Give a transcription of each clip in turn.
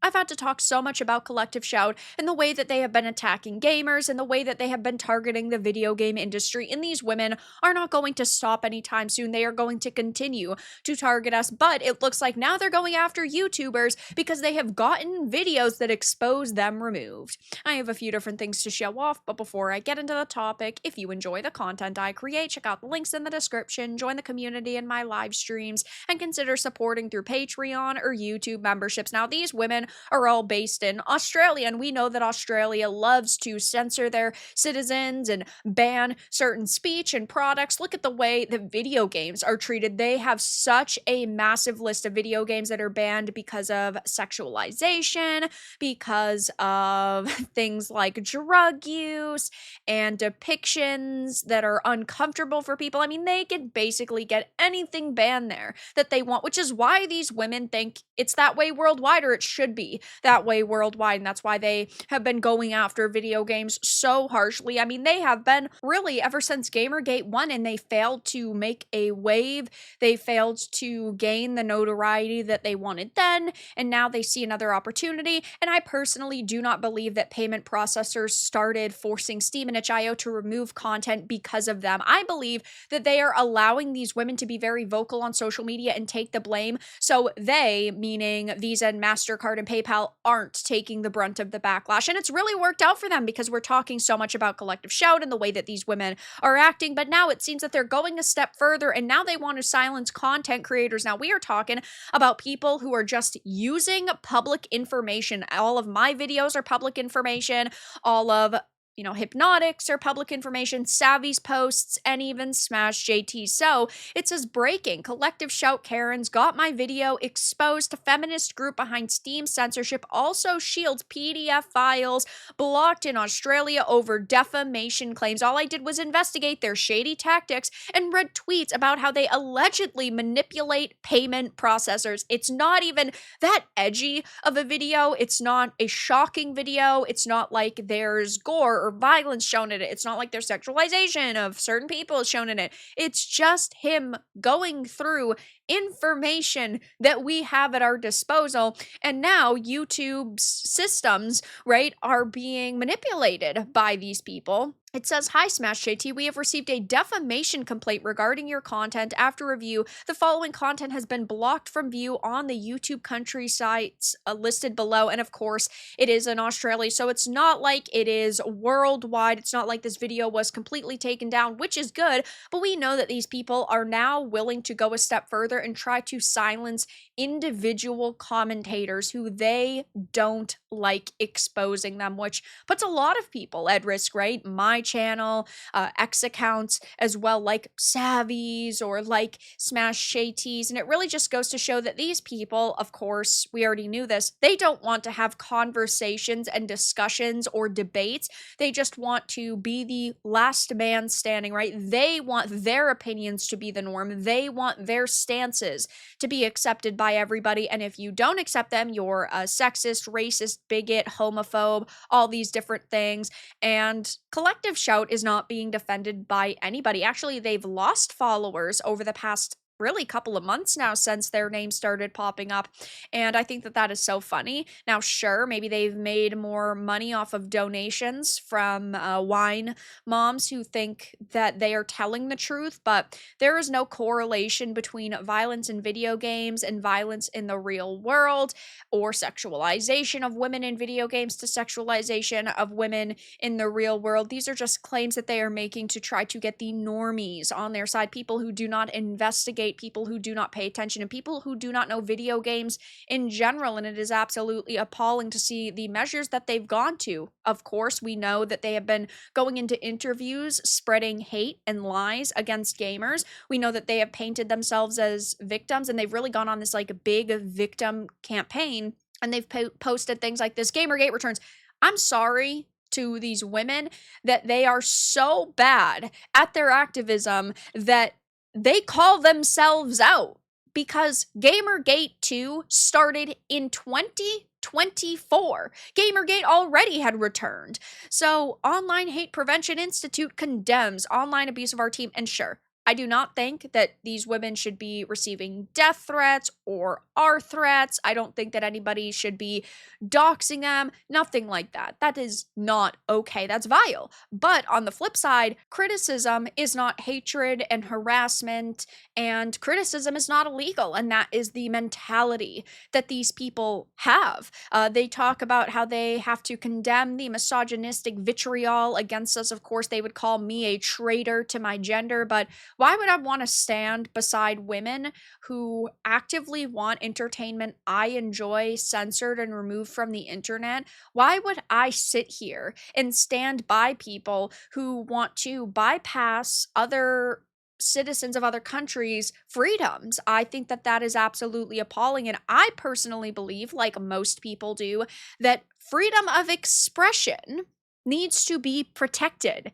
I've had to talk so much about Collective Shout and the way that they have been attacking gamers and the way that they have been targeting the video game industry. And these women are not going to stop anytime soon. They are going to continue to target us. But it looks like now they're going after YouTubers because they have gotten videos that expose them removed. I have a few different things to show off, but before I get into the topic, if you enjoy the content I create, check out the links in the description, join the community in my live streams, and consider supporting through Patreon or YouTube memberships. Now, these women are all based in Australia, and we know that Australia loves to censor their citizens and ban certain speech and products. Look at the way that video games are treated. They have such a massive list of video games that are banned because of sexualization, because of things like drug use and depictions that are uncomfortable for people. I mean, they could basically get anything banned there that they want, which is why these women think it's that way worldwide, or it should be that way worldwide. And that's why they have been going after video games so harshly. I mean, they have been really ever since Gamergate 1, and they failed to make a wave. They failed to gain the notoriety that they wanted then, and now they see another opportunity. And I personally do not believe that payment processors started forcing Steam and itch.io to remove content because of them. I believe that they are allowing these women to be very vocal on social media and take the blame, so they, meaning Visa and MasterCard and PayPal, aren't taking the brunt of the backlash. And it's really worked out for them because we're talking so much about Collective Shout and the way that these women are acting, but now it seems that they're going a step further, and now they want to silence content creators. Now, we are talking about people who are just using public information. All of my videos are public information. All of Hypnotics or public information, Savvy's posts, and even Smash JT. So it says breaking. Collective Shout Karens got my video exposed to feminist group behind Steam censorship. Also shields PDF files blocked in Australia over defamation claims. All I did was investigate their shady tactics and read tweets about how they allegedly manipulate payment processors. It's not even that edgy of a video. It's not a shocking video. It's not like there's gore or violence shown in it. It's not like there's sexualization of certain people shown in it. It's just him going through information that we have at our disposal. And now YouTube's systems, right, are being manipulated by these people. It says, "Hi, Smash JT. We have received a defamation complaint regarding your content. After review, the following content has been blocked from view on the YouTube country sites listed below." And of course, it is in Australia, so it's not like it is worldwide. It's not like this video was completely taken down, which is good. But we know that these people are now willing to go a step further and try to silence individual commentators who they don't like exposing them, which puts a lot of people at risk, right? My channel, X accounts as well, like Savvy's or like Smash JT's. And it really just goes to show that these people, of course, we already knew this, they don't want to have conversations and discussions or debates. They just want to be the last man standing, right? They want their opinions to be the norm. They want their stances to be accepted by everybody. And if you don't accept them, you're a sexist, racist, bigot, homophobe, all these different things. And Collective Shout is not being defended by anybody. Actually, they've lost followers over the past really couple of months now since their name started popping up, and I think that that is so funny. Now, sure, maybe they've made more money off of donations from wine moms who think that they are telling the truth, but there is no correlation between violence in video games and violence in the real world, or sexualization of women in video games to sexualization of women in the real world. These are just claims that they are making to try to get the normies on their side, people who do not investigate, people who do not pay attention, and people who do not know video games in general. And it is absolutely appalling to see the measures that they've gone to. Of course, we know that they have been going into interviews spreading hate and lies against gamers. We know that they have painted themselves as victims, and they've really gone on this like big victim campaign, and they've posted things like this: Gamergate returns. I'm sorry to these women that they are so bad at their activism that they call themselves out, because Gamergate 2 started in 2024. Gamergate already had returned. So Online Hate Prevention Institute condemns online abuse of our team. And sure, I do not think that these women should be receiving death threats or are threats. I don't think that anybody should be doxing them, nothing like that. That is not okay. That's vile. But on the flip side, criticism is not hatred and harassment, and criticism is not illegal. And that is the mentality that these people have. They talk about how they have to condemn the misogynistic vitriol against us. Of course, they would call me a traitor to my gender, but why would I want to stand beside women who actively want entertainment I enjoy censored and removed from the internet? Why would I sit here and stand by people who want to bypass other citizens of other countries' freedoms? I think that that is absolutely appalling. And I personally believe, like most people do, that freedom of expression needs to be protected.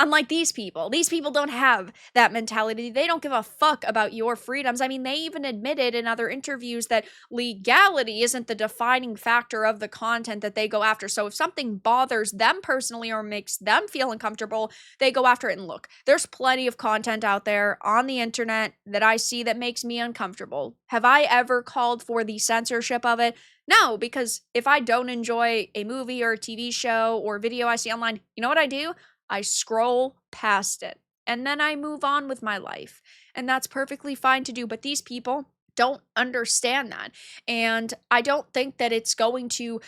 Unlike these people don't have that mentality. They don't give a fuck about your freedoms. I mean, they even admitted in other interviews that legality isn't the defining factor of the content that they go after. So if something bothers them personally or makes them feel uncomfortable, they go after it. And look, there's plenty of content out there on the internet that I see that makes me uncomfortable. Have I ever called for the censorship of it? No, because if I don't enjoy a movie or a TV show or video I see online, you know what I do? I scroll past it and then I move on with my life. And that's perfectly fine to do. But these people don't understand that. And I don't think that it's going to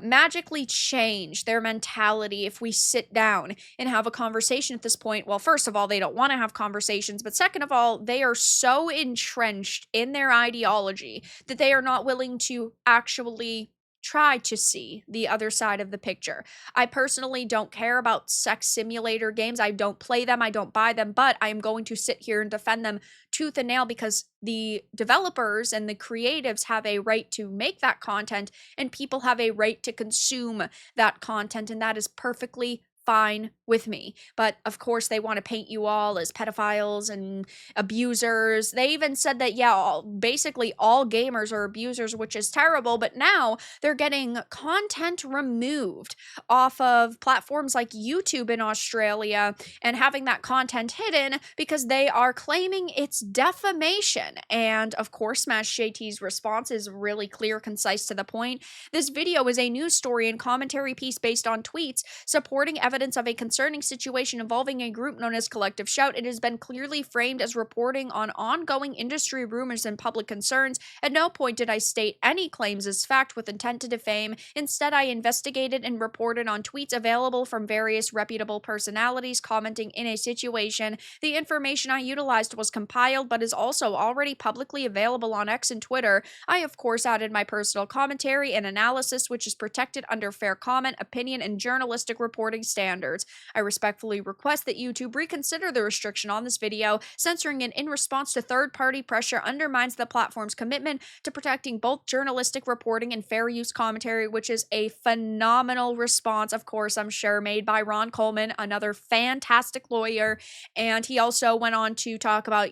magically change their mentality if we sit down and have a conversation at this point. Well, first of all, they don't want to have conversations. But second of all, they are so entrenched in their ideology that they are not willing to actually try to see the other side of the picture. I personally don't care about sex simulator games. I don't play them, I don't buy them, but I am going to sit here and defend them tooth and nail because the developers and the creatives have a right to make that content and people have a right to consume that content, and that is perfectly fine with me. But of course, they want to paint you all as pedophiles and abusers. They even said that, yeah, basically all gamers are abusers, which is terrible. But now they're getting content removed off of platforms like YouTube in Australia and having that content hidden because they are claiming it's defamation. And of course, Smash JT's response is really clear, concise, to the point. This video is a news story and commentary piece based on tweets supporting evidence of a concerning situation involving a group known as Collective Shout. It has been clearly framed as reporting on ongoing industry rumors and public concerns. At no point did I state any claims as fact with intent to defame. Instead, I investigated and reported on tweets available from various reputable personalities commenting in a situation. The information I utilized was compiled but is also already publicly available on X and Twitter. I, of course, added my personal commentary and analysis, which is protected under fair comment, opinion, and journalistic reporting standards. I respectfully request that YouTube reconsider the restriction on this video. Censoring it in response to third-party pressure undermines the platform's commitment to protecting both journalistic reporting and fair use commentary, which is a phenomenal response, of course, I'm sure, made by Ron Coleman, another fantastic lawyer. And he also went on to talk about,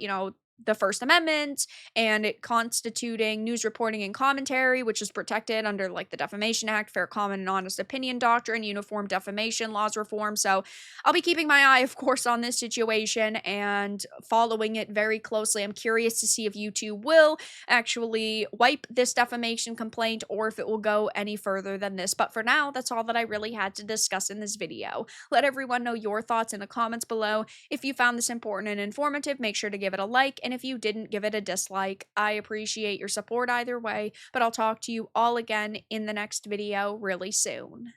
the First Amendment and it constituting news reporting and commentary, which is protected under like the Defamation Act, Fair Comment and Honest Opinion Doctrine, Uniform Defamation Laws Reform. So I'll be keeping my eye, of course, on this situation and following it very closely. I'm curious to see if YouTube will actually wipe this defamation complaint or if it will go any further than this. But for now, that's all that I really had to discuss in this video. Let everyone know your thoughts in the comments below. If you found this important and informative, make sure to give it a like. And if you didn't, give it a dislike. I appreciate your support either way, but I'll talk to you all again in the next video really soon.